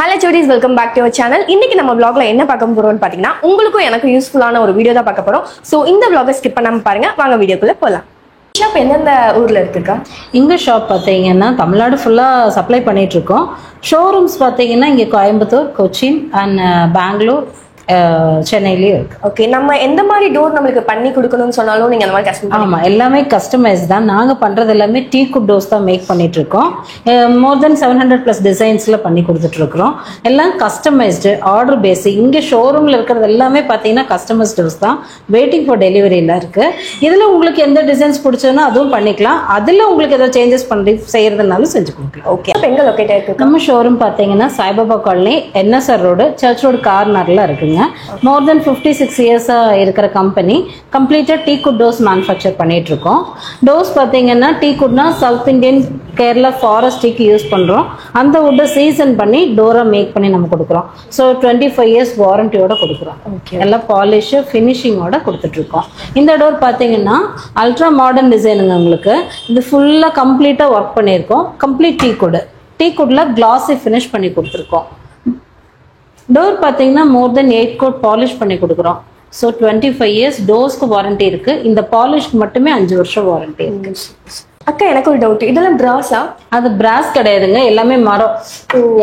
Hello Chodis, welcome back to our channel. இன்னைக்கு நம்ம vlogல என்ன பார்க்க போறோம்னு பாத்தீங்கன்னா உங்களுக்கும் எனக்கு யூஸ்ஃபுல்லான ஒரு வீடியோ தான் பார்க்க போறோம். சோ இந்த vlog ஸ்கிப் பண்ணாம பாருங்க. வாங்க வீடியோக்குள்ள போலாம். ஷாப் எந்தெந்த ஊர்ல இருக்குக்கா? இங்க ஷாப் பாத்தீங்கன்னா தமிழ்நாடு ஃபுல்லா சப்ளை பண்ணிட்டு இருக்கோம். ஷோரூம்ஸ் பாத்தீங்கன்னா இங்க கோயம்புத்தூர், கொச்சின் அண்ட் பெங்களூர், சென்னையிலயே இருக்கு. ஓகே, நம்ம எந்த மாதிரி டோர் நம்மளுக்கு பண்ணி கொடுக்கணும்னு சொன்னாலும் நீங்க அந்த மாதிரி கஸ்டம் ஆமா, எல்லாமே கஸ்டமைஸ் தான். நாங்க பண்றது எல்லாமே டீ குட் டோர்ஸ் தான் மேக் பண்ணிட்டு இருக்கோம். மோர் தென் 700+ டிசைன்ஸ்ல பண்ணி கொடுத்துட்டு இருக்கிறோம். எல்லாம் கஸ்டமைஸ்டு, ஆர்டர் பேசிக். இங்க ஷோரூம்ல இருக்கிறது எல்லாமே பாத்தீங்கன்னா கஸ்டமைஸ் டோர்ஸ் தான். வெயிட்டிங் ஃபார் டெலிவரியில இருக்கு. இதுல உங்களுக்கு எந்த டிசைன்ஸ் பிடிச்சதுன்னா அதுவும் பண்ணிக்கலாம். அதுல உங்களுக்கு ஏதாவது சேஞ்சஸ் பண்ணி செய்யறதுனாலும் செஞ்சு கொடுக்கலாம். ஓகே, எங்க லொகேட் ஆயிருக்கு? நம்ம ஷோரூம் பாத்தீங்கன்னா Saibaba colony, NSR road, church road கார்னர்ல இருக்குங்க. மோர் தென் 56 இயர்ஸா இருக்கிற கம்பெனி. கம்ப்ளீட்டா டீ குட் டோர்ஸ் மேனுஃபேக்சர் பண்ணிட்டு இருக்கோம். டோர்ஸ் பாத்தீங்கன்னா டீ குட்னா சவுத் இந்தியன், கேரளா ஃபாரஸ்ட் டீக்கு யூஸ் பண்றோம். அந்த வுட்டை சீசன் பண்ணி டோரா மேக் பண்ணி நம்ம கொடுக்குறோம். ஸோ 25 இயர்ஸ் வாரண்டியோட கொடுக்குறோம். எல்லாம் பாலிஷ் ஃபினிஷிங்கோட கொடுத்துட்டு இருக்கோம். இந்த டோர் பாத்தீங்கன்னா அல்ட்ரா மாடர்ன் டிசைனுங்க. உங்களுக்கு இது ஃபுல்லா கம்ப்ளீட்டா ஒர்க் பண்ணியிருக்கோம். கம்ப்ளீட் டீ குட்ல கிளாஸி ஃபினிஷ் பண்ணி கொடுத்துருக்கோம். டோர் பார்த்தீங்கன்னா மோர் தென் 8 கோட் பாலிஷ் பண்ணி கொடுக்குறோம். ஸோ 25 இயர்ஸ் டோர்ஸ்க்கு வாரண்டி இருக்கு. இந்த பாலிஷ்க்கு மட்டுமே 5 வருஷம் வாரண்டி இருக்கு. அக்கா, எனக்கு ஒரு டவுட், இதெல்லாம் பிராஸா? அது பிராஸ் கிடையாதுங்க, எல்லாமே மரம்.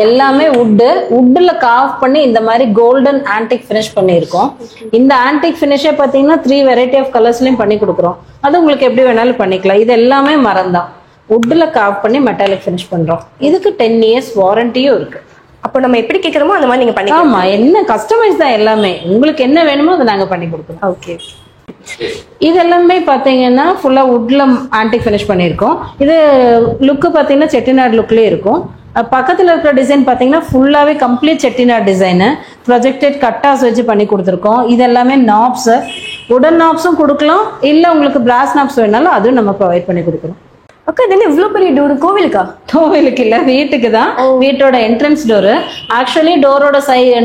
எல்லாமே வுட்ல காஃப் பண்ணி இந்த மாதிரி கோல்டன் ஆன்டிக் ஃபினிஷ் பண்ணியிருக்கோம். இந்த ஆன்டிக் ஃபினிஷே பார்த்தீங்கன்னா 3 வெரைட்டி ஆஃப் கலர்ஸ்லயும் பண்ணி கொடுக்குறோம். அது உங்களுக்கு எப்படி வேணாலும் பண்ணிக்கலாம். இது எல்லாமே மரம் தான். வுட்ல காஃப் பண்ணி மெட்டாலிக் ஃபினிஷ் பண்றோம். இதுக்கு 10 இயர்ஸ் வாரண்டியும் இருக்கு. அப்போ நம்ம எப்படி கேட்கறோமோ அந்த மாதிரி நீங்க பண்ணி. ஆமா, என்ன கஸ்டமைஸ் தான் எல்லாமே. உங்களுக்கு என்ன வேணுமோ அதை நாங்க பண்ணி கொடுக்கணும். ஓகே, இது எல்லாமே பாத்தீங்கன்னா ஃபுல்லா வுட்ல ஆன்டிக் ஃபினிஷ் பண்ணியிருக்கோம். இது லுக்கு பாத்தீங்கன்னா செட்டிநாடு லுக்லயே இருக்கும். பக்கத்துல இருக்கிற டிசைன் பாத்தீங்கன்னா ஃபுல்லாவே கம்ப்ளீட் செட்டிநாடு டிசைனு. ப்ரொஜெக்டட் கட்டாஸ் வச்சு பண்ணி கொடுத்துருக்கோம். இது எல்லாமே நாப்ஸ், உடன் நாப்ஸும் கொடுக்கலாம். இல்ல உங்களுக்கு பிராஸ் நாப்ஸ் வேணாலும் அதுவும் நம்ம ப்ரொவைட் பண்ணி கொடுக்குறோம். அக்கா, இது என்ன இவ்வளவு பெரிய டோர்? கோவிலுக்கா? கோவிலுக்கு இல்ல, வீட்டுக்கு தான். வீட்டோட என்ட்ரன்ஸ் டோரு. ஆக்சுவலி டோரோட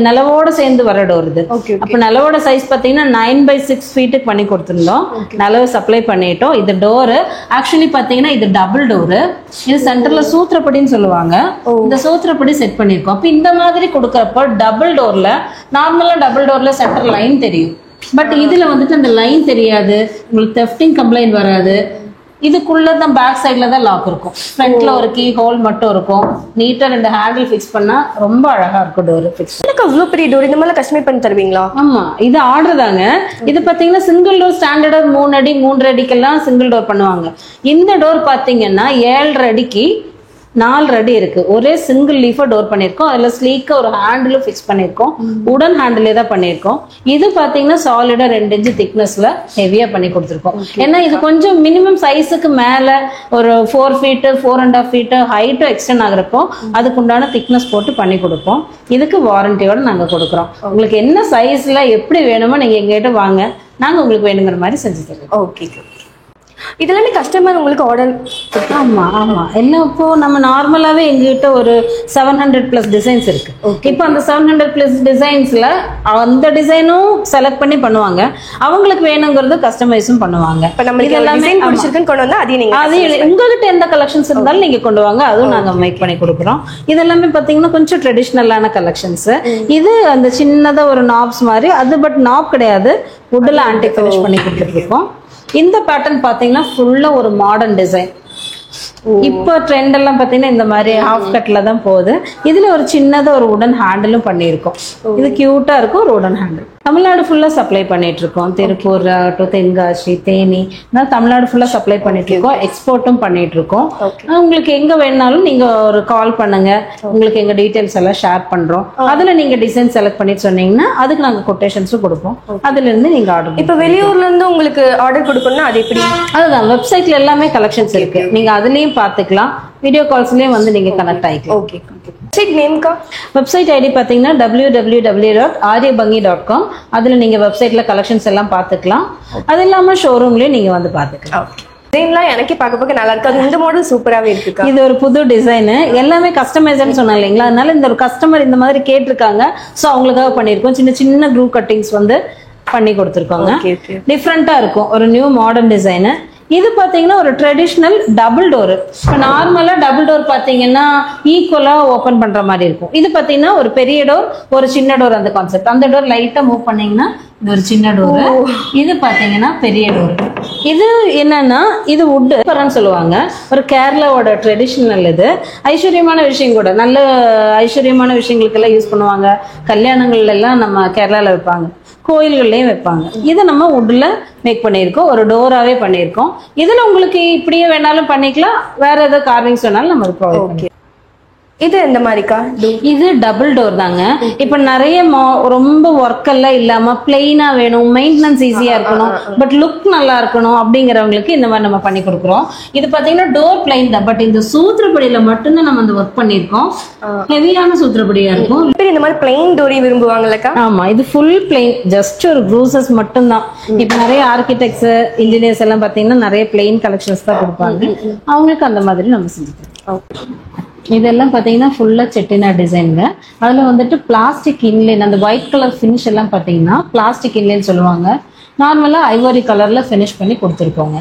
நிலவோட சேர்ந்து வர டோர் இது. அப்ப நிலவோட சைஸ் பாத்தீங்கன்னா 9/6 ஃபீட்டுக்கு பண்ணி கொடுத்துருந்தோம். நிலவு சப்ளை பண்ணிட்டோம். இது டோரு ஆக்சுவலி பாத்தீங்கன்னா இது டபுள் டோரு. இது சென்டர்ல சூத்திரப்படின்னு சொல்லுவாங்க. இந்த சூத்திரப்படி செட் பண்ணிருக்கோம். அப்ப இந்த மாதிரி கொடுக்கறப்ப டபுள் டோர்ல, நார்மலா டபுள் டோர்ல சென்டர் லைன் தெரியும். பட் இதுல வந்துட்டு அந்த லைன் தெரியாது. உங்களுக்கு தெஃப்டிங் கம்ப்ளைண்ட் வராது. இதுக்குள்ளதான் பேக் சைட்ல தான் லாக் இருக்கும். ஃப்ரண்ட்ல ஒரு கீ ஹோல் மட்டும் இருக்கும். நீட்டா 2 ஹேண்டில் ஃபிக்ஸ் பண்ணா ரொம்ப அழகா இருக்கும் டோர் ஃபிக்ஸ். எனக்கு அவ்வளவு பெரிய டோர் இந்த மாதிரி கஸ்டமைஸ் பண்ணி தருவீங்களா? ஆமா, இது ஆர்டர் தாங்க. இது பாத்தீங்கன்னா சிங்கிள் டோர் ஸ்டாண்டர்டா 3 அடி 3 அடிக்கெல்லாம் சிங்கிள் டோர் பண்ணுவாங்க. இந்த டோர் பாத்தீங்கன்னா 7.5 அடிக்கு 4 அடி இருக்கு. ஒரே சிங்கிள் லீஃபா டோர் பண்ணிருக்கோம். அதுல ஸ்லீக்கா ஒரு ஹேண்டிலும் ஃபிக்ஸ் பண்ணிருக்கோம். உடன் ஹேண்டிலே தான் பண்ணிருக்கோம். இது பாத்தீங்கன்னா சாலிடா 2 இன்ச் திக்னஸ்ல ஹெவியா பண்ணி கொடுத்துருக்கோம். ஏன்னா இது கொஞ்சம் மினிமம் சைஸுக்கு மேல ஒரு 4 ஃபீட் 4.5 ஃபீட் ஹைட்டும் எக்ஸ்டெண்ட் ஆகுறப்போ அதுக்கு உண்டான திக்னஸ் போட்டு பண்ணி கொடுப்போம். இதுக்கு வாரண்டியோட நாங்க கொடுக்குறோம். உங்களுக்கு என்ன சைஸ்ல எப்படி வேணுமோ நீங்க எங்ககிட்ட வாங்க, நாங்க உங்களுக்கு வேணுங்கிற மாதிரி செஞ்சு தருவோம். ஓகே, இதெல்லாம் கஸ்டமர் உங்களுக்கு ஆர்டர்? ஆமா ஆமா, எல்லாம் இப்போ நம்ம நார்மலாவே எங்ககிட்ட ஒரு 700+ டிசைன்ஸ் இருக்கு. இப்போ அந்த 700+ டிசைன்ஸ்ல அந்த டிசைனும் செலக்ட் பண்ணி பண்ணுவாங்க. அவங்களுக்கு வேணுங்கிறது கஸ்டமைஸும் பண்ணுவாங்க. இப்போ நமக்கு இதெல்லாம் பிடிச்சிருக்குன்னு கொண்டு வந்தா அது உங்ககிட்ட எந்த கலெக்ஷன்ஸ் இருந்தாலும் நீங்க கொண்டு வாங்க, அதுவும் நாங்க மேக் பண்ணி கொடுக்குறோம். இதெல்லாமே பாத்தீங்கன்னா கொஞ்சம் ட்ரெடிஷ்னலான கலெக்ஷன்ஸ். இது அந்த சின்னதா ஒரு நாப்ஸ் மாதிரி, அது பட் நாப் கிடையாது, வுட்ல ஆன்டிக் ஃபினிஷ் பண்ணி கொடுத்துருக்கோம். இந்த பேட்டர்ன் பாத்தீங்கன்னா ஃபுல்லா ஒரு மாடர்ன் டிசைன். இப்போ ட்ரெண்ட் எல்லாம் பாத்தீங்கன்னா இந்த மாதிரி ஹாஃப் கட்ல தான் போகுது. இதுல ஒரு சின்னதா ஒரு உடன் ஹேண்டிலும் பண்ணியிருக்கோம். இது கியூட்டா இருக்கும், ஒரு உடன் ஹேண்டில். தமிழ்நாடு ஃபுல்லா சப்ளை பண்ணிட்டு இருக்கோம். திருப்பூர் டு தென்காசி, தேனி, தமிழ்நாடு ஃபுல்லா சப்ளை பண்ணிட்டு இருக்கோம். எக்ஸ்போர்ட்டும் பண்ணிட்டு இருக்கோம். உங்களுக்கு எங்க வேணாலும் நீங்க ஒரு கால் பண்ணுங்க, உங்களுக்கு எங்க டீடைல்ஸ் எல்லாம் ஷேர் பண்றோம். அதுல நீங்க டிசைன் செலக்ட் பண்ணி சொன்னீங்கன்னா அதுக்கு நாங்க கொட்டேஷன்ஸும் கொடுப்போம். அதுல இருந்து நீங்க ஆர்டர். இப்ப வெளியூர்ல இருந்து உங்களுக்கு ஆர்டர் கொடுக்கணும்னா அது எப்படி? அதுதான், வெப்சைட்ல எல்லாமே கலெக்ஷன்ஸ் இருக்கு. நீங்க அதுலயும் பாத்துக்கலாம், வீடியோ கால்ஸ்லயும் வந்து நீங்க கனெக்ட் ஆயிக்கலாம். ஓகே, வெப்சைட் நேம்க்கா? வெப்சைட் ஐடி பாத்தீங்கன்னா www.aryabhangi.com. அதுல நீங்க வெப்சைட்ல கலெக்ஷன்ஸ் எல்லாம் பாத்துக்கலாம். அது இல்லாம ஷோரூம்லயும் நீங்க வந்து பாத்துக்கலாம். டிசைன்லாம் எனக்கே பார்க்க நல்லா இருக்கு. அது இந்த மாடல் சூப்பராவே இருக்கு. இது ஒரு புது டிசைன், எல்லாமே கஸ்டமைஸ்னு சொன்னா இல்லைங்களா, அதனால இந்த ஒரு கஸ்டமர் இந்த மாதிரி கேட்டிருக்காங்க. ஸோ அவங்களுக்காக பண்ணியிருக்கோம். சின்ன சின்ன க்ரூ கட்டிங்ஸ் வந்து பண்ணி கொடுத்துருக்கோங்க. டிஃப்ரெண்டா இருக்கும், ஒரு நியூ மாடர்ன் டிசைனு. இது பாத்தீங்கன்னா ஒரு ட்ரெடிஷ்னல் டபுள் டோர். இப்போ நார்மலா டபுள் டோர் பாத்தீங்கன்னா ஈக்குவலா ஓபன் பண்ற மாதிரி இருக்கும். இது பாத்தீங்கன்னா ஒரு பெரிய டோர் ஒரு சின்ன டோர் அந்த கான்செப்ட். அந்த டோர் லைட்டா மூவ் பண்ணீங்கன்னா இது ஒரு சின்ன டோர், இது பாத்தீங்கன்னா பெரிய டோர். இது என்னன்னா இது வுட் சொல்லுவாங்க, ஒரு கேரளாவோட ட்ரெடிஷனல். இது ஐஸ்வர்யமான விஷயம் கூட, நல்ல ஐஸ்வர்யமான விஷயங்களுக்கெல்லாம் யூஸ் பண்ணுவாங்க. கல்யாணங்கள்ல எல்லாம் நம்ம கேரளால வைப்பாங்க, கோயில்கள்லயும் வைப்பாங்க. இதை நம்ம வுட்ல மேக் பண்ணியிருக்கோம், ஒரு டோராவே பண்ணியிருக்கோம். இதுல உங்களுக்கு இப்படியே வேணாலும் பண்ணிக்கலாம், வேற ஏதாவது கார்விங்ஸ் வேணாலும் நம்ம ப்ரொவைட் பண்ணிக்கலாம். இது எந்த மாதிரிக்கா? இது டபுள் டோர் தாங்க. இப்ப நிறைய ரொம்ப ஒர்க் எல்லாம் இல்லாம பிளெயினா வேணும், மெயின்டெனன்ஸ் ஈஸியா இருக்கணும், பட் லுக் நல்லா இருக்கணும் அப்படிங்கிறவங்களுக்கு இந்த மாதிரி நம்ம பண்ணி கொடுக்குறோம். இது பாத்தீங்கன்னா டோர் பிளைன் தான், பட் இந்த சூத்திரப்படியில மட்டும்தான் நம்ம அந்த ஒர்க் பண்ணிருக்கோம். ஹெவியான சூத்திரப்படியா இருக்கும். இந்த மாதிரி பிளைன் டோரி விரும்புவாங்கல்லக்கா? ஆமா, இது ஃபுல் பிளைன், ஜஸ்ட் ஒரு ப்ரூசஸ் மட்டும் தான். இப்ப நிறைய ஆர்கிடெக்ட்ஸ் இன்ஜினியர்ஸ் எல்லாம் பாத்தீங்கன்னா நிறைய பிளைன் கலெக்ஷன்ஸ் தான் கொடுப்பாங்க, அவங்களுக்கு அந்த மாதிரி நம்ம செஞ்சுக்கிறோம். இதெல்லாம் பாத்தீங்கன்னா ஃபுல்லா செட்டினார் டிசைனுங்க. அதுல வந்துட்டு பிளாஸ்டிக் இன்லைன், அந்த ஒயிட் கலர் ஃபினிஷ் எல்லாம் பாத்தீங்கன்னா பிளாஸ்டிக் இன்லைன் சொல்லுவாங்க. நார்மலா ஐவரி கலர்ல ஃபினிஷ் பண்ணி கொடுத்துருக்கோங்க.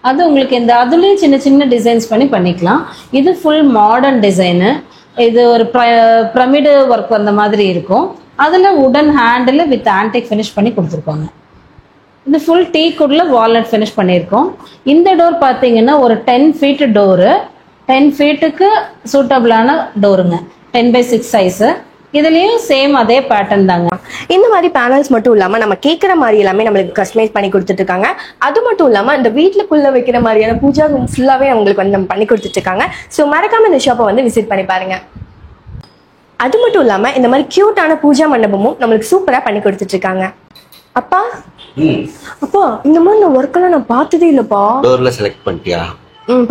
அது உங்களுக்கு இந்த அதுலயும் சின்ன சின்ன டிசைன்ஸ் பண்ணிக்கலாம். இது ஃபுல் மாடர்ன் டிசைனு. இது ஒரு பிரமிடு ஒர்க் அந்த மாதிரி இருக்கும். அதுல உடன் ஹேண்டில் வித் ஆன்டிக் ஃபினிஷ் பண்ணி கொடுத்துருக்கோங்க. இது ஃபுல் டீ குட்ல வால்நட் ஃபினிஷ் பண்ணியிருக்கோம். இந்த டோர் பாத்தீங்கன்னா ஒரு 10 ஃபீட் டோரு, 10 ஃபீட்டுக்கு சூட்டபிளான டோருங்க, 10x6 சைஸ். இதுலயும் சேம் அதே பேட்டர்ன் தாங்க. இந்த மாதிரி பேனல்ஸ் மட்டும் இல்லாம நம்ம கேட்கிற மாதிரி எல்லாமே நம்மளுக்கு கஸ்டமைஸ் பண்ணி கொடுத்துட்டு இருக்காங்க. அது மட்டும் இல்லாம இந்த வீட்டுக்குள்ள வைக்கிற மாதிரியான பூஜா ரூம் ஃபுல்லாவே அவங்களுக்கு வந்து நம்ம பண்ணி கொடுத்துட்டு இருக்காங்க. ஸோ மறக்காம இந்த ஷாப்பை வந்து விசிட் பண்ணி பாருங்க. அது மட்டும் இல்லாம இந்த மாதிரி கியூட்டான பூஜா மண்டபமும் நம்மளுக்கு சூப்பரா பண்ணி கொடுத்துட்டு இருக்காங்க. அப்பா அப்பா இந்த மாதிரி ஒர்க் எல்லாம் நான் பார்த்ததே இல்லப்பா. டோர்ல செலக்ட் பண்ணிட்டியா?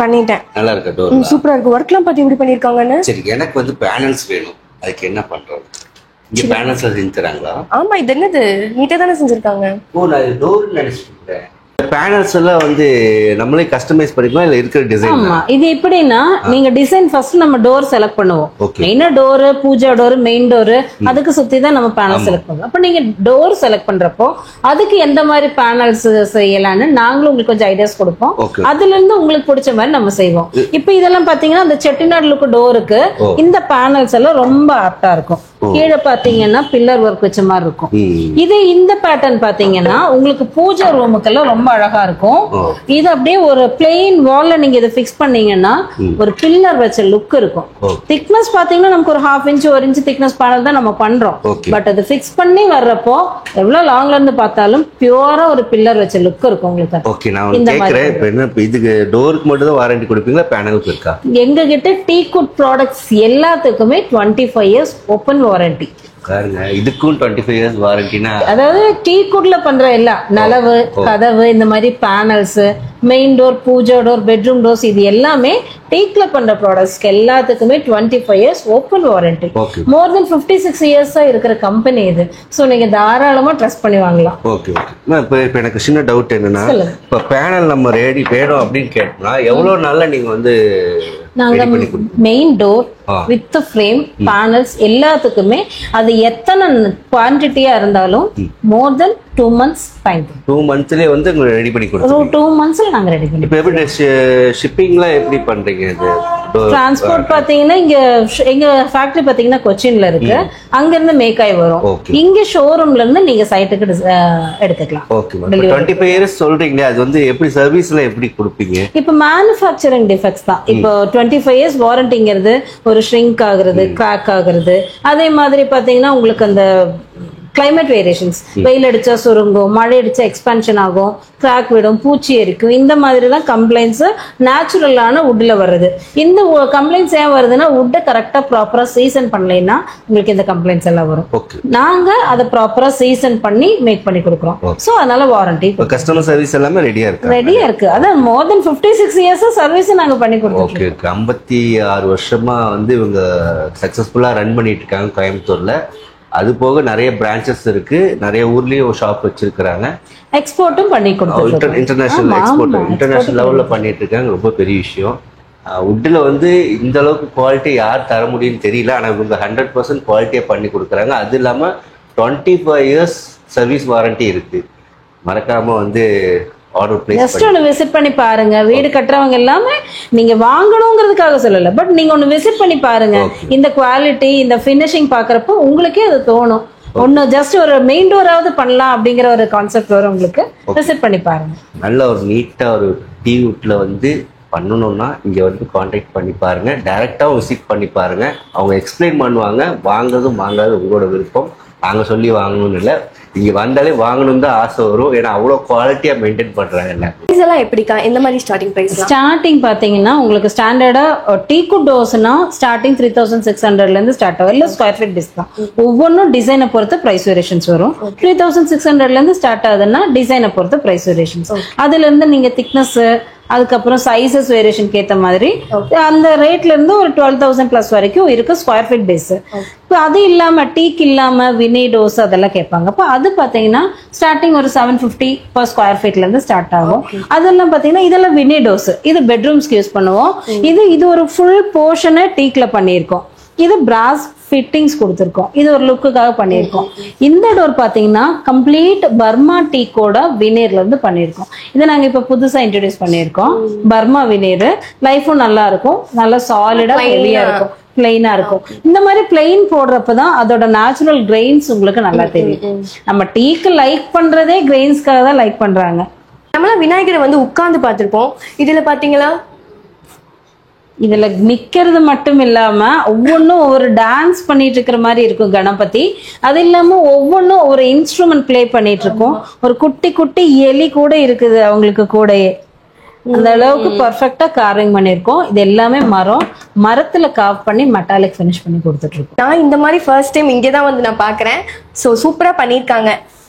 பண்ணிட்டேன். நல்லா இருக்கு டோர், சூப்பரா இருக்கு. ஒர்க்லாம் பார்த்து எப்படி பண்ணிருக்காங்கன்னு. சரி, எனக்கு வந்து பேனல்ஸ் வேணும், அதுக்கு என்ன பண்றது? இங்க பேனல்ஸ் செஞ்சு தராங்களா? ஆமா, இது என்னது நீட்டா தானே செஞ்சிருக்காங்க. ஓ, நான் டோர் நினைச்சிட்டேன். பேனல்ஸ் எல்லாம் வந்து நம்மளே கஸ்டமைஸ் பண்ணிக்கலாம், இல்ல இருக்கிற டிசைன்? ஆமா, இது எப்படின்னா நீங்க டிசைன் ஃபர்ஸ்ட் நம்ம டோர் செலக்ட் பண்ணுவோம். மெயினா door, pooja door, main door, அதுக்கு சுத்தி தான் நம்ம பேனல் செலக்ட் பண்ணுவோம். அப்ப நீங்க டோர் செலக்ட் பண்றப்போ அதுக்கு எந்த மாதிரி பேனல்ஸ் செய்யலாம்னு நாங்களும் உங்களுக்கு கொஞ்சம் ஐடியாஸ் கொடுப்போம். அதுல இருந்து உங்களுக்கு பிடிச்ச மாதிரி நம்ம செய்வோம். இப்ப இதெல்லாம் பாத்தீங்கன்னா அந்த செட்டிநாடு லுக் டோருக்கு இந்த பேனல்ஸ் எல்லாம் ரொம்ப ஆப்டா இருக்கும். கீழே பாத்தீங்கன்னா பில்லர் ஒர்க் வச்ச மாதிரி இருக்கும். இது இந்த பேட்டர்ன் பாத்தீங்கன்னா உங்களுக்கு பூஜா ரூமுக்கெல்லாம் ரொம்ப அழகா இருக்கும். இது அப்படியே ஒரு பிளெயின் வால்ல நீங்க இதை பிக்ஸ் பண்ணீங்கன்னா ஒரு பில்லர் வச்ச லுக் இருக்கும். திக்னஸ் பாத்தீங்கன்னா நமக்கு ஒரு 1/2 இன்ச் 1 இன்ச் திக்னஸ் பேனல் தான் நம்ம பண்றோம். பட் அது பிக்ஸ் பண்ணி வர்றப்போ எவ்வளவு லாங்ல இருந்து பார்த்தாலும் பியூரா ஒரு பில்லர் வச்ச லுக் இருக்கும் உங்களுக்கு. ஓகே, நான் கேக்குறேன், இப்போ என்ன இதுக்கு டோருக்கு மட்டும் தான் வாரண்டி கொடுப்பீங்களா, பேனலுக்கு இருக்கா? எங்க கிட்ட டீ குட் ப்ராடக்ட்ஸ் எல்லாத்துக்குமே 25 இயர்ஸ் ஓபன் வாரண்டி. இதுக்கும் 25 இயர்ஸ் வாரண்டினா, அதாவது டீ குட்ல பண்ற எல்லாம் நலவு, கதவு, இந்த மாதிரி panels, main door, pooja door, bedroom doors, இது எல்லாமே டீக்ல பண்ற ப்ராடக்ட்ஸ்க்கு எல்லாத்துக்குமே 25 years open warranty. More than 56 இயர்ஸா இருக்கிற கம்பெனி இது. சோ நீங்க தாராளமா ட்ரஸ்ட் பண்ணி வாங்கலாம். Okay okay. இப்போ எனக்கு சின்ன டவுட் என்னன்னா, இப்போ பேனல் நம்ம ரெடி வேணும் அப்படின்னு கேட்டோம்னா எவ்வளவு நாள்ல நீங்க வந்து நாங்க main door with frame panels எல்லாத்துக்குமே அது எத்தனை குவான்டிட்டியா இருந்தாலும் மோர் தென் 2 months டைம். 2 monthsலயே வந்து ரெடி பண்ணி கொடுத்துருவீங்க? 2 monthsல நாங்க ரெடி பண்ணி. இப்போ எப்படி ஷிப்பிங்லாம் எப்படி பண்றீங்க? இது டிரான்ஸ்போர்ட் பாத்தீங்கன்னா இங்க எங்க ஃபேக்டரி பாத்தீங்கன்னா கொச்சின்ல இருக்கு, அங்க இருந்து மேக் ஆகி வரும். இங்க ஷோரூம்ல இருந்து நீங்க சைட்டுக்கு எடுத்துக்கலாம். ஓகே. 25 இயர்ஸ் சொல்றீங்க, அது வந்து எப்படி சர்வீஸ்ல எப்படி கொடுப்பீங்க? இப்போ மேனுஃபேக்சரிங் டிஃபெக்ட்ஸ் தான். இப்போ 25 இயர்ஸ் வாரண்டிங்கிறது ஒரு ஷ்ரிங்க் ஆகுறது, கிராக் ஆகுறது, அதே மாதிரி பாத்தீங்கன்னா உங்களுக்கு அந்த கிளைமேட் வேரியேஷன்ஸ், வெயில் அடிச்சா சுருங்கும், மழை அடிச்சா எக்ஸ்பான்ஷன் ஆகும், கிராக் விடும், பூச்சி எரிக்கும், இந்த மாதிரி எல்லாம் கம்ப்ளைண்ட்ஸ் நேச்சுரலான வுட்ல வருது. இந்த கம்ப்ளைண்ட்ஸ் ஏன் வருதுன்னா வுட்டை கரெக்டா ப்ராப்பரா சீசன் பண்ணலைன்னா உங்களுக்கு இந்த கம்ப்ளைண்ட்ஸ் எல்லாம் வரும். நாங்க அதை ப்ராப்பரா சீசன் பண்ணி மேக் பண்ணி கொடுக்குறோம். சோ அதனால வாரண்டி, கஸ்டமர் சர்வீஸ் எல்லாமே ரெடியா இருக்கு. அதான் மோர் தென் 56 இயர்ஸ் சர்வீஸ் நாங்க பண்ணி கொடுத்தோம். 56 வருஷமா வந்து இவங்க சக்சஸ்ஃபுல்லா ரன் பண்ணிட்டு இருக்காங்க கோயம்புத்தூர்ல. அது போக நிறைய பிரான்ச்சஸ் இருக்கு, நிறைய ஊர்லயும் ஷாப் வச்சிருக்காங்க. எக்ஸ்போர்ட்டும் பண்ணி கொடுத்துருக்கோம். இன்டர்நேஷனல் லெவல்ல பண்ணிட்டு இருக்காங்க. ரொம்ப பெரிய விஷயம். வுட்ல வந்து இந்த அளவுக்கு குவாலிட்டி யார் தர முடியும்னு தெரியல, ஆனா இவங்க 100% குவாலிட்டியா பண்ணி கொடுக்குறாங்க. அது இல்லாம 25 இயர்ஸ் சர்வீஸ் வாரண்டி இருக்கு. மறக்காம வந்து ஆர்டர் பிளேஸ் ஜஸ்ட் ஒன்று விசிட் பண்ணி பாருங்க. வீடு கட்டுறவங்க எல்லாமே நீங்க வாங்கணுங்கிறதுக்காக சொல்லல, பட் நீங்க ஒன்று விசிட் பண்ணி பாருங்க. இந்த குவாலிட்டி, இந்த ஃபினிஷிங் பாக்குறப்போ உங்களுக்கே அது தோணும். ஒன்னு ஜஸ்ட் ஒரு மெயின் டோராவது பண்ணலாம் அப்படிங்கிற ஒரு கான்செப்ட் வரும் உங்களுக்கு. விசிட் பண்ணி பாருங்க. நல்ல ஒரு நீட்டா ஒரு டீ வுட்ல வந்து பண்ணணும்னா இங்க வந்து கான்டாக்ட் பண்ணி பாருங்க. டைரக்டா விசிட் பண்ணி பாருங்க. அவங்க எக்ஸ்பிளைன் பண்ணுவாங்க. வாங்குறதும் வாங்காத உங்களோட விருப்பம். நாங்க சொல்லி வாங்கணும்னு இல்லை, இங்க வந்தாலே வாங்கணும் தான் ஆசை வரும். ஏன்னா அவ்வளோ குவாலிட்டியா மெயின்டைன் பண்றாங்க. இதெல்லாம் எப்படிக்கா, எந்த மாதிரி ஸ்டார்டிங் பிரைஸ்? ஸ்டார்டிங் பாத்தீங்கன்னா உங்களுக்கு ஸ்டாண்டர்டா டீக்குட் டோஸ்னா ஸ்டார்டிங் 3600 இருந்து ஸ்டார்ட் ஆகும். இல்ல ஸ்கொயர் ஃபீட் டிஸ் தான். ஒவ்வொன்றும் டிசைனை பொறுத்து பிரைஸ் வேரியேஷன்ஸ் வரும். 3600 இருந்து ஸ்டார்ட் ஆகுதுன்னா டிசைனை பொறுத்து பிரைஸ் வேரியேஷன்ஸ். அதுல இருந்து நீங்க திக்னஸ், அதுக்கப்புறம் சைசஸ் வேரியேஷனுக்கு ஏற்ற மாதிரி அந்த ரேட்ல இருந்து ஒரு 12,000 பிளஸ் வரைக்கும் இருக்கு ஸ்கொயர் ஃபீட் பேஸ். இப்போ அது இல்லாம டீக் இல்லாம வினி டோஸ் அதெல்லாம் கேட்பாங்க. அப்போ அது பாத்தீங்கன்னா ஸ்டார்டிங் ஒரு 750 per ஸ்கொயர் ஃபீட்ல இருந்து ஸ்டார்ட் ஆகும். அதெல்லாம் பாத்தீங்கன்னா இதெல்லாம் வினி டோஸ். இது பெட்ரூம்ஸ்க்கு யூஸ் பண்ணுவோம். இது ஒரு ஃபுல் போர்ஷனை டீக்ல பண்ணியிருக்கோம். இது பிராஸ் ஃபிட்டிங்ஸ் கொடுத்துருக்கோம். இது ஒரு லுக்குக்காக பண்ணியிருக்கோம். இந்த டோர் பாத்தீங்கன்னா கம்ப்ளீட் பர்மா டீக்கோட வினீர்ல இருந்து பண்ணியிருக்கோம். இதை நாங்க இப்ப புதுசா இன்ட்ரடியூஸ் பண்ணியிருக்கோம். பர்மா வினீர் லைஃபும் நல்லா இருக்கும், நல்லா சாலிடா ஹெவியா இருக்கும், பிளெயினா இருக்கும். இந்த மாதிரி பிளெயின் போடுறப்பதான் அதோட நேச்சுரல் கிரெயின்ஸ் உங்களுக்கு நல்லா தெரியும். நம்ம டீக்கு லைக் பண்றதே கிரெயின்ஸ்க்காக தான் லைக் பண்றாங்க. நம்மளாம் விநாயகரை வந்து உட்கார்ந்து பார்த்திருப்போம். இதுல பாத்தீங்களா, இதுல நிக்கிறது மட்டும் இல்லாம ஒவ்வொன்றும் ஒவ்வொரு டான்ஸ் பண்ணிட்டு இருக்கிற மாதிரி இருக்கும் கணபதி. அது இல்லாம ஒவ்வொன்றும் ஒரு இன்ஸ்ட்ருமெண்ட் பிளே பண்ணிட்டு இருக்கும். ஒரு குட்டி குட்டி எலி கூட இருக்குது அவங்களுக்கு கூடயே. அந்த அளவுக்கு பர்ஃபெக்டா கார்விங் பண்ணிருக்கோம். இது எல்லாமே மரத்துல காவ் பண்ணி மெட்டாலிக் ஃபினிஷ் பண்ணி கொடுத்துட்டு இருக்கோம். நான் இந்த மாதிரி ஃபர்ஸ்ட் டைம் இங்கதான் வந்து நான் பாக்குறேன். சோ சூப்பரா பண்ணிருக்காங்க.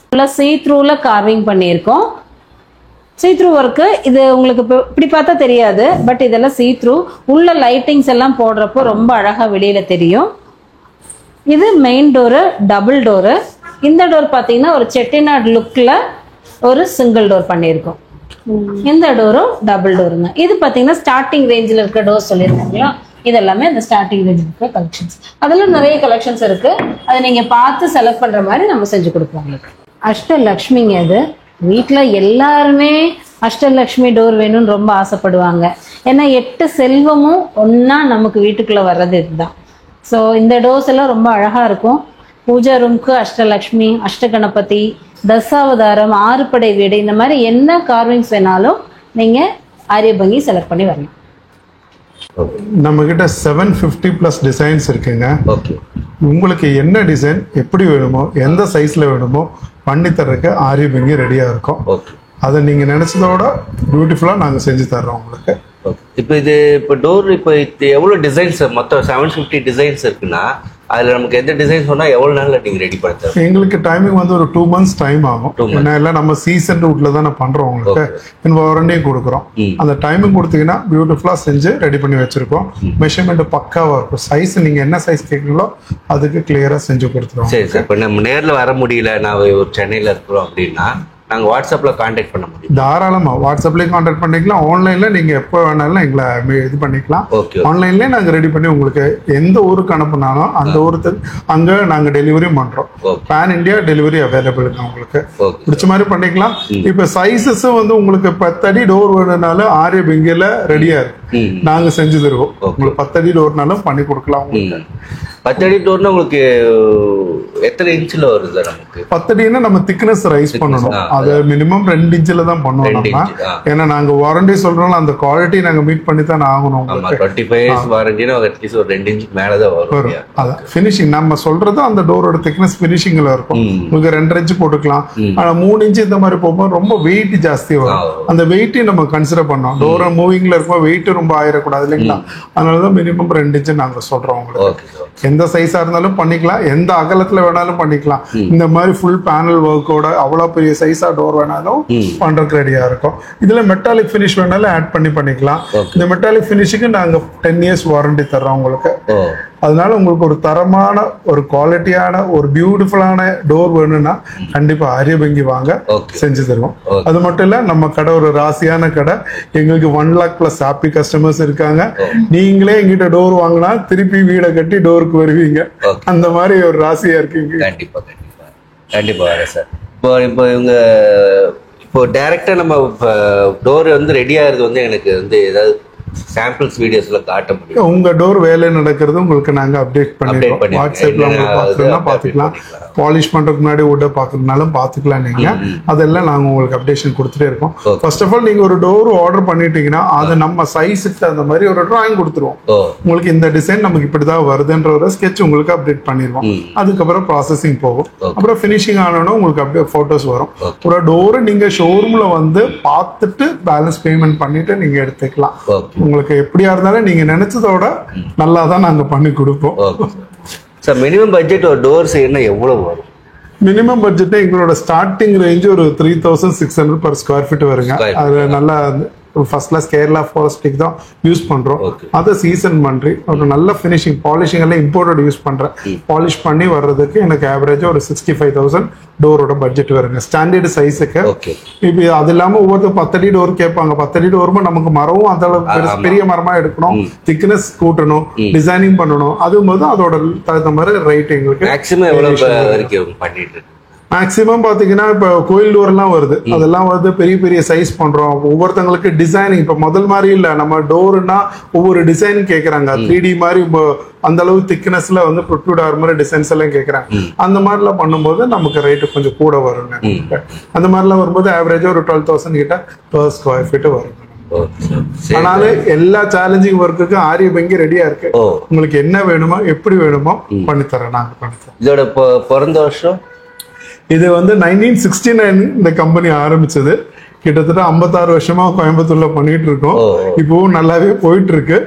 சீ த்ரூல கார்விங் பண்ணியிருக்கோம். சீ த்ரூ ஒர்க்கு இது உங்களுக்கு இப்படி பார்த்தா தெரியாது, பட் இதெல்லாம் சீ த்ரூ. உள்ள லைட்டிங்ஸ் எல்லாம் போடுறப்போ ரொம்ப அழகா வெளியில தெரியும். இது மெயின் டோரு, டபுள் டோரு. இந்த டோர் பாத்தீங்கன்னா ஒரு செட்டிநாடு லுக்ல ஒரு சிங்கிள் டோர் பண்ணியிருக்கோம். இந்த டோரும் டபுள் டோருங்க. இது பாத்தீங்கன்னா ஸ்டார்டிங் ரேஞ்சில் இருக்க டோர் சொல்லியிருக்காங்களா, இதெல்லாமே அந்த ஸ்டார்டிங் ரேஞ்சில் இருக்க கலெக்ஷன்ஸ். அதெல்லாம் நிறைய கலெக்ஷன்ஸ் இருக்கு. அதை நீங்க பார்த்து செலக்ட் பண்ற மாதிரி நம்ம செஞ்சு கொடுப்போம் உங்களுக்கு. அஷ்டலக்ஷ்மிங்க. இது வீட்டுல எல்லாருமே அஷ்டலக்ஷ்மி டோர் வேணும்னு ரொம்ப ஆசைப்படுவாங்க. ஏன்னா 8 செல்வமும் ஒன்னா நமக்கு வீட்டுக்குள்ள வர்றது இதுதான். ஸோ இந்த டோர்ஸ் எல்லாம் ரொம்ப அழகா இருக்கும். பூஜா ரூம்க்கு அஷ்டலக்ஷ்மி, அஷ்டகணபதி, தசாவதாரம், 6 படை வீடு, இந்த மாதிரி என்ன கார்விங்ஸ் வேணாலும் நீங்க ஆரியபங்கி செலக்ட் பண்ணி வரலாம். நம்ம கிட்ட 750 பிளஸ் டிசைன்ஸ் இருக்குங்க. உங்களுக்கு என்ன டிசைன் எப்படி வேணுமோ, எந்த சைஸ்ல வேணுமோ பண்ணி தர்றதுக்கு ஆரியபங்கி ரெடியா இருக்கும். அதை நீங்க நினைச்சதோட பியூட்டிஃபுல்லா நாங்க செஞ்சு தர்றோம் உங்களுக்கு. இப்போ டோர் எவ்வளவு டிசைன்ஸ், மொத்தம் 750 டிசைன்ஸ் இருக்குன்னா அதுல நமக்கு எந்த டிசைன் சொன்னா எவ்வளவு நாள்ல நீங்க ரெடி பண்ண? எங்களுக்கு டைமிங் வந்து ஒரு 2 months டைம் ஆகும். ஏன்னா எல்லாம் நம்ம சீசன் ரூட்ல தான் பண்றோம். உங்களுக்கு வாரண்டியும் கொடுக்குறோம். அந்த டைமிங் கொடுத்தீங்கன்னா பியூட்டிஃபுல்லா செஞ்சு ரெடி பண்ணி வச்சிருக்கோம். மெஷர்மெண்ட் பக்காவா இருக்கும். சைஸ் நீங்க என்ன சைஸ் கேட்குறீங்களோ அதுக்கு கிளியரா செஞ்சு கொடுத்துருவோம். சரி சார். இப்போ நம்ம நேர்ல வர முடியல, நான் ஒரு சென்னையில இருக்கிறோம் அப்படின்னா நாங்கள் வாட்ஸ்அப்பில் காண்டாக்ட் பண்ண முடியும்? தாராளமாக வாட்ஸ்அப்லேயே காண்டாக்ட் பண்ணிக்கலாம். ஆன்லைனில் நீங்கள் எப்போ வேணாலும் எங்களை இது பண்ணிக்கலாம். ஆன்லைன்லேயே நாங்கள் ரெடி பண்ணி உங்களுக்கு எந்த ஊருக்கு அனுப்புனாலும் அந்த ஊருக்கு அங்கே நாங்கள் டெலிவரியும் பண்ணுறோம். பேன் இண்டியா டெலிவரி அவைலபிளுங்க. உங்களுக்கு பிடிச்ச மாதிரி பண்ணிக்கலாம். இப்போ சைஸஸும் வந்து உங்களுக்கு 10 அடி டோர் வேணுனாலும் ஆரியபங்கியில் ரெடியாக இருக்கு. நாங்கள் செஞ்சு தருவோம். உங்களுக்கு 10 அடி டோர்னாலும் பண்ணி கொடுக்கலாம். உங்களுக்கு 10 அடி டோர்னா உங்களுக்கு எத்தனை இன்ச்சில் வருது? நமக்கு 10 அடினா நம்ம திக்னஸ் ரைஸ் பண்ணணும். அது மினிமம் 2 இன்ச்சில் தான் பண்ணுவோம் நம்ம. ஏன்னா நாங்க வாரண்டி சொல்றோம், அந்த குவாலிட்டி நாங்க மீட் பண்ணி தான் ஆகணும். 25 இயர்ஸ் வாரண்டினா அட்லீஸ்ட் ஒரு 2 இன்ச் மேல தான் வரும். அதான் ஃபினிஷிங் நம்ம சொல்றது. அந்த டோரோட திக்னஸ் ஃபினிஷிங்ல இருக்கும். உங்களுக்கு 2 இன்ச் போட்டுக்கலாம். ஆனா 3 இன்ச் இந்த மாதிரி போகும்போது ரொம்ப வெயிட் ஜாஸ்தி வரும். அந்த வெயிட்டையும் நம்ம கன்சிடர் பண்ணோம். டோர் மூவிங்ல இருக்கும், வெயிட் ரொம்ப ஆயிடக்கூடாது இல்லைங்களா? அதனாலதான் மினிமம் 2 இன்ச் நாங்க சொல்றோம் உங்களுக்கு. எந்த சைஸா இருந்தாலும் பண்ணிக்கலாம், எந்த அகலத்துல வேணாலும் பண்ணிக்கலாம். இந்த மாதிரி ஃபுல் பேனல் ஒர்க்கோட அவ்வளவு பெரிய சைஸா டோர் வேணாலும் பண்றதுக்கு ரெடியா இருக்கும். இதுல மெட்டாலிக் பினிஷ் வேணாலும் ஆட் பண்ணிக்கலாம். இந்த மெட்டாலிக் பினிஷுக்கு நாங்க 10 இயர்ஸ் வாரண்டி தர்றோம் உங்களுக்கு. அதனால உங்களுக்கு ஒரு தரமான, ஒரு குவாலிட்டியான, ஒரு பியூட்டிஃபுல்லான டோர் வேணும்னா கண்டிப்பா ஆரியபங்கி வாங்க, செஞ்சு தருவோம். அது மட்டும் இல்ல, நம்ம கடை ஒரு ராசியான கடை. எங்களுக்கு 1 lakh plus ஹாப்பி கஸ்டமர்ஸ் இருக்காங்க. நீங்களே எங்கிட்ட டோர் வாங்கினா திருப்பி வீடை கட்டி டோருக்கு வருவீங்க. அந்த மாதிரி ஒரு ராசியா இருக்கீங்க. கண்டிப்பா கண்டிப்பா கண்டிப்பா வரேன் சார். இப்போ இவங்க இப்போ டைரக்டா நம்ம டோர் வந்து ரெடி ஆகிறது வந்து எனக்கு வந்து ஏதாவது சாம்பிள்ஸ் வீடியோஸ்ல காட்ட முடியும். உங்க டோர் வேலை நடக்கிறது உங்களுக்கு நாங்க அப்டேட் பண்ணிடுவோம். பண்ணிடுங்க. வாட்ஸ்அப்ல உங்களுக்கு பார்த்துக்கலாம், பாத்துக்கலாம். பாலிஷ் பண்றதுக்கு முன்னாடி வுட்டை பார்க்கறதுனாலும் பாத்துக்கலாம். நீங்க அதெல்லாம் நாங்க உங்களுக்கு அப்டேஷன் கொடுத்துட்டே இருக்கோம். ஃபர்ஸ்ட் ஆஃப் ஆல் நீங்க ஒரு டோர் ஆர்டர் பண்ணிட்டீங்கன்னா அதை நம்ம சைஸுக்கு தகுந்த மாதிரி ஒரு டிராயிங் கொடுத்துருவோம். உங்களுக்கு இந்த டிசைன் நமக்கு இப்படிதான் வருதுன்ற ஒரு ஸ்கெட்ச் உங்களுக்கு அப்டேட் பண்ணிடுவோம். அதுக்கப்புறம் ப்ராசஸிங் போகும். அப்புறம் ஃபினிஷிங் ஆனோன்னா உங்களுக்கு அப்படியே போட்டோஸ் வரும். ஒரு டோர் நீங்க ஷோரூம்ல வந்து பார்த்துட்டு பேலன்ஸ் பேமெண்ட் பண்ணிட்டு நீங்க எடுத்துக்கலாம். உங்களுக்கு எப்படியா இருந்தாலும் நீங்க நினைச்சதோட நல்லா தான் நாங்க பண்ணி கொடுப்போம். சார் மினிமம் பட்ஜெட் ஒரு டோர் செய்யணும்னா எவ்வளவு வரும்? மினிமம் பட்ஜெட் எங்களோட ஸ்டார்டிங் ரேஞ்ச் ஒரு 3600 per ஸ்கொயர் ஃபீட் வருங்க. அது நல்லா ஃபர்ஸ்ட் கிளாஸ் கேரளா ஃபாரஸ்டிக் தான் யூஸ் பண்றோம். அதை சீசன் பண்ணி ஒரு நல்ல ஃபினிஷிங் பாலிஷிங் எல்லாம் இம்போர்ட்டட் யூஸ் பண்றேன். பாலிஷ் பண்ணி வர்றதுக்கு எனக்கு ஆவரேஜா ஒரு 65,000 டோரோட பட்ஜெட் வருங்க ஸ்டாண்டர்ட் சைஸுக்கு. இப்போ அது இல்லாம ஒவ்வொருத்தர் 10 அடி டோர் கேட்பாங்க. 10 அடி டோருமா நமக்கு மரமும் அந்த அளவுக்கு பெரிய மரமா எடுக்கணும், திக்னஸ் கூட்டணும், டிசைனிங் பண்ணணும். அதும்போது அதோட தகுந்த மாதிரி ரேட் எங்களுக்கு மேக்ஸிமம் எவ்வளவு வரைக்கும் பண்ணிட்டு இருக்கு? மேக்சிமம் பாத்தீங்கன்னா இப்ப கோயில் டோர் எல்லாம் வருது. அதெல்லாம் வந்து பெரிய பெரிய சைஸ் பண்றோம். ஒவ்வொருத்தங்களுக்கு டிசைனிங் இப்ப முதல் மாதிரி இல்ல. நம்ம டோர்னா ஒவ்வொரு டிசைன் கேக்குறாங்க. 3D மாதிரி அந்த அளவு திக்னஸ்ல வந்து ப்ரொட்ரூட் ஆகிற மாதிரி டிசைன்ஸ் எல்லாம் கேக்குறாங்க. அந்த மாதிரிலாம் பண்ணும்போது நமக்கு ரேட்டு கொஞ்சம் கூட வரும். அந்த மாதிரிலாம் வரும்போது ஆவரேஜா ஒரு 12,000 கிட்ட per ஸ்கொயர் ஃபீட் வரும். ஆனாலும் எல்லா சேலஞ்சிங் ஒர்க்குக்கும் ஆரிய பங்கி ரெடியா இருக்கு. உங்களுக்கு என்ன வேணுமோ எப்படி வேணுமோ பண்ணித்தரேன். நாங்க பண்ணித்தரோம். இதோட பிறந்த வருஷம் இது வந்து 1969 இந்த கம்பெனி ஆரம்பிச்சது. கிட்டத்தட்ட 56 வருஷமா கோயம்புத்தூர்ல பண்ணிட்டு இருக்கோம். இப்பவும் நல்லாவே போயிட்டு இருக்கு.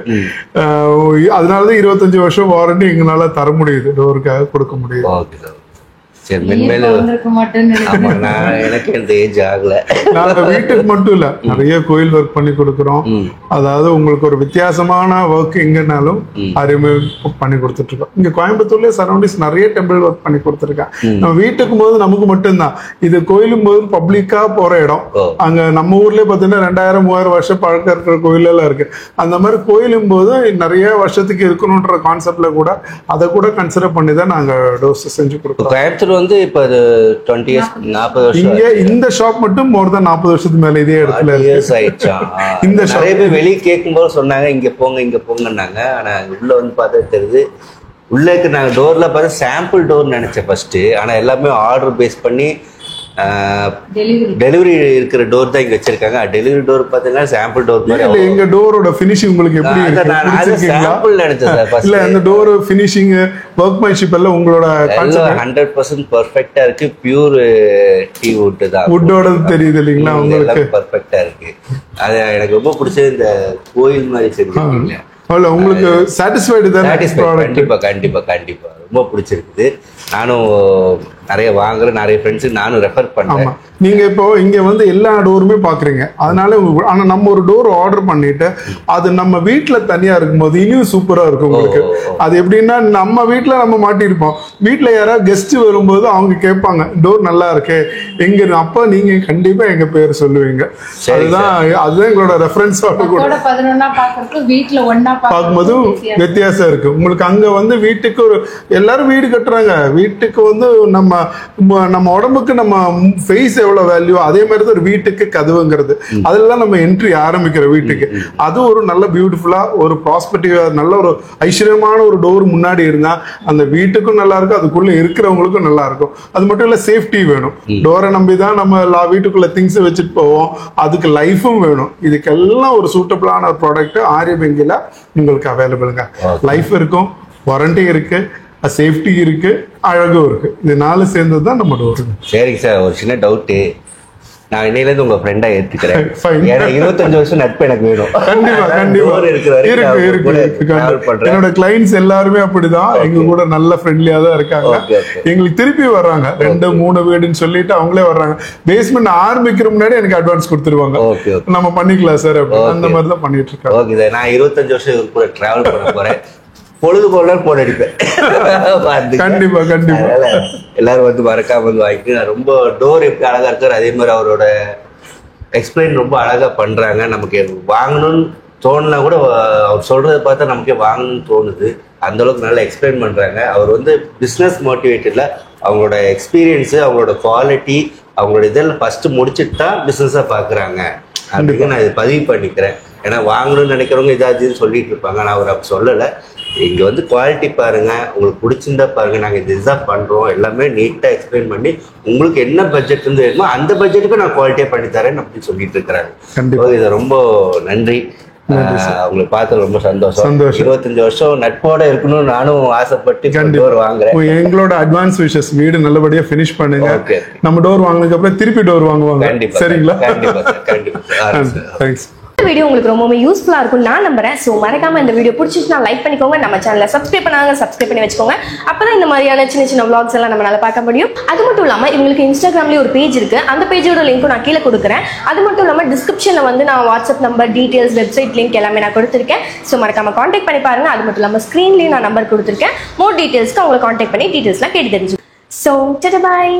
அதனாலதான் 25 வருஷம் வாரண்டி எங்களால தர முடியுது, டோருக்காக கொடுக்க முடியுது. எனக்கு இந்த ஏஜ் ஆகல. நாங்க வீட்டுக்கு மட்டும் இல்ல நிறைய கோயில் ஒர்க் பண்ணி கொடுக்குறோம். அதாவது உங்களுக்கு ஒரு வித்தியாசமான ஒர்க் எங்கனாலும் அருமை பண்ணி கொடுத்துட்டு இருக்கோம். இங்க கோயம்புத்தூர்லயே சரௌண்டிங்ஸ் நிறைய டெம்பிள் ஒர்க் பண்ணி கொடுத்துருக்கேன். நம்ம வீட்டுக்கு போது நமக்கு மட்டும்தான். இது கோயிலும் போது பப்ளிக்கா போற இடம். அங்க நம்ம ஊர்லயே பாத்தீங்கன்னா 2000-3000 வருஷம் பழக்கம் இருக்கிற கோயில் எல்லாம் இருக்கு. அந்த மாதிரி கோயிலும் போது நிறைய வருஷத்துக்கு இருக்கணும்ன்ற கான்செப்ட்ல கூட அதை கூட கன்சிடர் பண்ணி தான் நாங்க டோஸ் செஞ்சு கொடுக்குறோம். வந்து இப்ப 20 இயர்ஸ் 40 வருஷம் இங்க இந்த ஷாப் மட்டும் மோர் தென் 40 வருஷத்துக்கு மேல இதே இடத்துல ஆயிடுச்சா. இந்த நிறைய பேர் வெளியே கேட்கும்போது சொன்னாங்க இங்க போங்கன்னாங்க. ஆனா உள்ள வந்து பார்த்தா தெரியுது உள்ள இருக்கு. நாங்க டோர்ல பார்த்தா சாம்பிள் டோர் நினைச்சேன் ஃபர்ஸ்ட். ஆனா எல்லாமே ஆர்டர் பேஸ் பண்ணி டெலிவரி இருக்கிற டோர் தான் இங்க வச்சிருக்காங்க. டெலிவரி டோர் பாத்தீங்கன்னா சாம்பிள் டோர் மாதிரி. எங்க டோரோட ஃபினிஷிங் உங்களுக்கு எப்படி இருக்கு? சாம்பிள் நினைச்சேன். இல்ல அந்த டோர் ஃபினிஷிங் வொர்க்மேன்ஷிப் எல்லாம் உங்களோட 100% பெர்ஃபெக்ட்டா இருக்கு. பியூர் டீ வுட் தான். வுட்டோட தெரியுது இல்லீங்களா உங்களுக்கு? பெர்ஃபெக்ட்டா இருக்கு. அது எனக்கு ரொம்ப பிடிச்சது. இந்த கோயில் மாதிரி செஞ்சிருக்கீங்க. உங்களுக்கு சாட்டிஸ்ஃபைடு தானே? கண்டிப்பா கண்டிப்பா கண்டிப்பா ரொம்ப பிடிச்சிருக்குது. நானும் நிறைய வாங்குறேன். நிறைய ஃப்ரெண்ட்ஸுக்கு நானும் ரெஃபர் பண்றேன். நீங்க இப்போ இங்க வந்து எல்லா டோருமே பாக்குறீங்க. அதனால ஆனா நம்ம ஒரு டோர் ஆர்டர் பண்ணிட்டு அது நம்ம வீட்டுல தனியா இருக்கும்போது இன்னும் சூப்பரா இருக்கும் உங்களுக்கு. அது எப்படின்னா நம்ம வீட்டுல நம்ம மாட்டிருப்போம். வீட்டுல யாராவது கெஸ்ட் வரும்போது அவங்க கேட்பாங்க டோர் நல்லா இருக்கு எங்க. அப்ப நீங்க கண்டிப்பா எங்க பேர் சொல்லுவீங்க. அதுதான் எங்களோட ரெஃபரன்ஸ். பார்க்கும்போது வித்தியாசம் இருக்கு உங்களுக்கு. அங்க வந்து வீட்டுக்கு ஒரு எல்லாரும் வீடு கட்டுறாங்க. வீட்டுக்கு வந்து நம்ம உடம்புக்கு நம்ம ஃபேஸ் எவ்வளவு வேல்யூ அதே மாதிரி தான் ஒரு வீட்டுக்கு கதவுங்கிறது. அதெல்லாம் நம்ம என்ட்ரி ஆரம்பிக்கிற வீட்டுக்கு அது ஒரு நல்ல பியூட்டிஃபுல்லா ஒரு ப்ராஸ்பெக்டிவா நல்ல ஒரு ஐஸ்வர்யமான ஒரு டோர் முன்னாடி இருந்தா அந்த வீட்டுக்கும் நல்லா இருக்கும், அதுக்குள்ள இருக்கிறவங்களுக்கும் நல்லா இருக்கும். அது மட்டும் இல்ல சேஃப்டி வேணும். டோரை நம்பிதான் நம்ம வீட்டுக்குள்ள திங்ஸ் வச்சுட்டு போவோம். அதுக்கு லைஃபும் வேணும். இதுக்கெல்லாம் ஒரு சூட்டபிளான ஒரு ப்ராடக்ட் ஆரிய பெங்கில உங்களுக்கு அவைலபிளுங்க. லைஃப் இருக்கும், வாரண்டி இருக்கு, சேஃப்டி இருக்கு, அழகும் இருக்கு. இது 4 சேர்ந்தது தான் நம்ம டோர். சரிங்க சார், ஒரு சின்ன டவுட்டு. நான் இன்னையிலேருந்து உங்க ஃப்ரெண்டா ஏத்துக்கிறேன். ஏன்னா 25 வருஷம் நட்பு எனக்கு வேணும். கண்டிப்பா கண்டிப்பா இருக்கு. என்னோட கிளைண்ட்ஸ் எல்லாருமே அப்படிதான் எங்க கூட நல்ல ஃப்ரெண்ட்லியா தான் இருக்காங்க. எங்களுக்கு திருப்பி வர்றாங்க 2-3 வீடுன்னு சொல்லிட்டு அவங்களே வர்றாங்க. பேஸ்மெண்ட் ஆரம்பிக்கிற முன்னாடி எனக்கு அட்வான்ஸ் கொடுத்துருவாங்க. நம்ம பண்ணிக்கலாம் சார் அந்த மாதிரி தான் பண்ணிட்டு இருக்காங்க. ஓகே சார், நான் 25 வருஷம் கூட டிராவல் பண்ண போறேன். பொழுது போனாலும் போன் அடிப்பேன். கண்டிப்பா கண்டிப்பா எல்லாரும் வந்து மறக்காம வந்து வாங்கிட்டு. ரொம்ப டோர் எப்படி அழகா இருக்காரு அதே மாதிரி அவரோட எக்ஸ்பிளைன் ரொம்ப அழகா பண்றாங்க. நமக்கு வாங்கணும்னு தோணுனா கூட அவர் சொல்றதை பார்த்தா நமக்கே வாங்கணும்னு தோணுது. அந்த அளவுக்கு நல்லா எக்ஸ்பிளைன் பண்றாங்க. அவர் வந்து பிஸ்னஸ் மோட்டிவேட்டட்ல அவங்களோட எக்ஸ்பீரியன்ஸு, அவங்களோட குவாலிட்டி, அவங்களோட இதில் ஃபர்ஸ்ட் முடிச்சுட்டு தான் பிஸ்னஸாக பார்க்குறாங்க அப்படின்னு நான் இதை பதிவு பண்ணிக்கிறேன். ஏன்னா வாங்கணும்னு நினைக்கிறவங்க இதாச்சுன்னு சொல்லிட்டு இருப்பாங்க. நான் அவர் அப்படி சொல்லலை. இங்கே வந்து குவாலிட்டி பாருங்கள், உங்களுக்கு பிடிச்சிருந்தா பாருங்கள், நாங்கள் இது இதுதான் பண்ணுறோம், எல்லாமே நீட்டாக எக்ஸ்பிளைன் பண்ணி உங்களுக்கு என்ன பட்ஜெட் இருந்து வேணுமோ அந்த பட்ஜெட்டுக்கு நான் குவாலிட்டியாக பண்ணித்தரேன் அப்படின்னு சொல்லிட்டு இருக்கிறாங்க. இது ரொம்ப நன்றி. அவங்களை பார்த்து ரொம்ப சந்தோஷம். 25 வருஷம் நட்போட இருக்கணும்னு நானும் ஆசைப்பட்டு டோர் வாங்குறேன். எங்களோட அட்வான்ஸ் விஷஸ் வீடு நல்லபடியா ஃபினிஷ் பண்ணுங்க. நம்ம டோர் வாங்கினதுக்கு அப்புறம் திருப்பி டோர் வாங்குவாங்க. சரிங்களா? தேங்க்ஸ். வீடியோ உங்களுக்கு ரொம்பவே யூஸ்ஃபுல்லா இருக்கும் நான் நம்புறேன். ஸோ மறக்காம இந்த வீடியோ பிடிச்சிச்சுன்னா லைக் பண்ணிக்கோங்க. நம்ம சேனலை சப்ஸ்கிரைப் பண்ணாங்க சப்ஸ்கிரைப் பண்ணி வச்சுக்கோங்க. அப்பதான் இந்த மாதிரியான சின்ன சின்ன vlogs எல்லாம் நம்மளால பார்க்க முடியும். அது மட்டும் இல்லாம இவங்களுக்கு இன்ஸ்டாகிராம்லயே ஒரு பேஜ் இருக்கு. அந்த பேஜோட லிங்க்கும் நான் கீழே கொடுக்குறேன். அது மட்டும் இல்லாம டிஸ்கிரிப்ஷன்ல வந்து நான் WhatsApp number details website link எல்லாமே நான் கொடுத்துருக்கேன். ஸோ மறக்காம கான்டாக்ட் பண்ணி பாருங்க. அது மட்டும் இல்லாம ஸ்கிரீன்லயும் நான் நம்பர் கொடுத்துருக்கேன். மோர் டீடைல்ஸ்க்கு அவங்களை கான்டாக்ட் பண்ணி டீடைல்ஸ்லாம் கேட்டு தெரிஞ்சு. So bye.